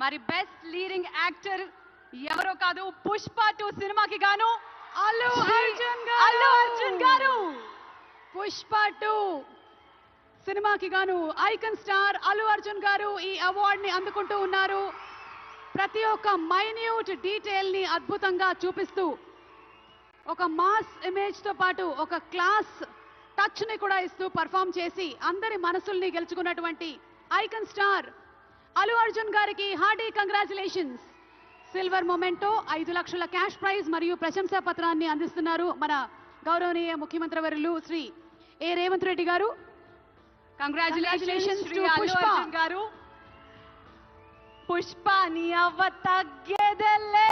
మరి best leading actor ఎవరో కాదు, పుష్ప 2 సినిమాకి గాను అల్లు అర్జున్ గారు. పుష్ప 2 సినిమాకి గాను ఐకాన్ స్టార్ అల్లు అర్జున్ గారు ఈ అవార్డ్ ని అందుకుంటూ ఉన్నారు. ప్రతి ఒక్క మైన్యూట్ డీటెయిల్ ని అద్భుతంగా చూపిస్తూ ఒక మాస్ ఇమేజ్ తో పాటు ఒక క్లాస్ టచ్ ని కూడా ఇస్తూ పర్ఫామ్ చేసి అందరి మనసుల్ని గెలుచుకున్నటువంటి ఐకాన్ స్టార్ అల్లు అర్జున్ గారికి హార్డీ కంగ్రాచులేషన్స్. సిల్వర్ మొమెంటో 5 లక్షల క్యాష్ ప్రైజ్ మరియు ప్రశంసా పత్రాన్ని అందిస్తున్నారు మన గౌరవనీయ ముఖ్యమంత్రి వర్యులు శ్రీ ఏ రేవంత్ రెడ్డి గారు. కంగ్రాచులేషన్స్ టు పుష్ప గారు. పుష్ప నీ అవ్వ తగ్గేదెల్లే.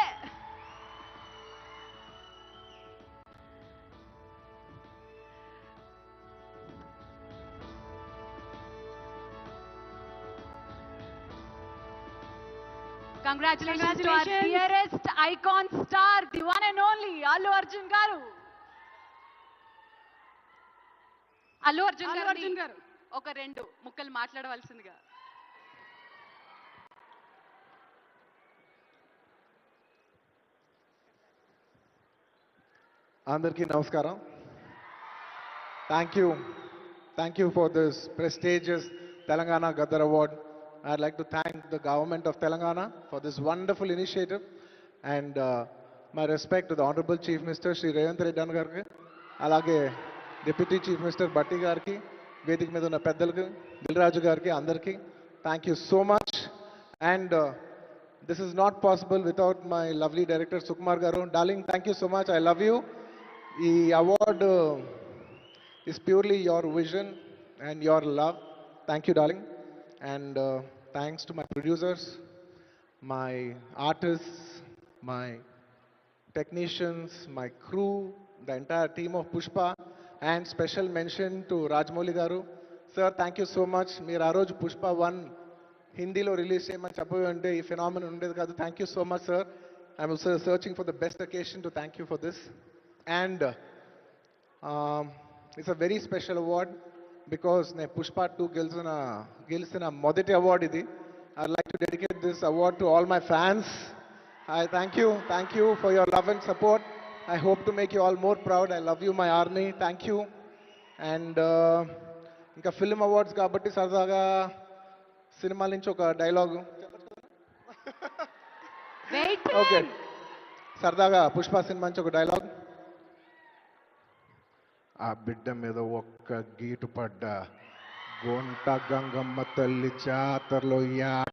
Congratulations to our dearest icon star, the one and only Allu Arjun garu. Allu Arjun garu ఒక 2 ముక్కలు మాట్లాడవలసిందిగా. అందరికీ నమస్కారం. Thank you for this prestigious Telangana Gaddar Award. I'd like to thank the government of Telangana for this wonderful initiative, and my respect to the Honorable Chief Minister Shri Revanth Reddy Garki, alage Deputy Chief Minister Batti Garki, Vedik మీద ఉన్న పెద్దలకు, దిల్రాజు గారికి, అందరికీ thank you so much. And this is not possible without my lovely director Sukumar garu. Darling, thank you so much. I love you. ఈ award is purely your vision and your love. Thank you, darling. And thanks to my producers, my artists, my technicians, my crew, the entire team of Pushpa, and special mention to Rajamouli garu. Sir, thank you so much. Meer aa roju Pushpa 1 Hindi lo release cheyamani cheppavu ante ee phenomenon undedi kaadu. Thank you so much, sir. I'm also searching for the best occasion to thank you for this. And it's a very special award because ne Pushpa 2 గెలిచిన మొదటి award ఇది. I'd like to dedicate this award to all my fans. I thank you for your love and support. I hope to make you all more proud. I love you, my army. Thank you. And ఇంకా film awards కాబట్టి సరదాగా cinema నుంచి ఒక dialogue. Okay, సరదాగా Pushpa cinema నుంచి ఒక dialogue. ఆ బిడ్డ మీద ఒక్క గీటు పడ్డ గుంట గంగమ్మ తల్లి జాతరలో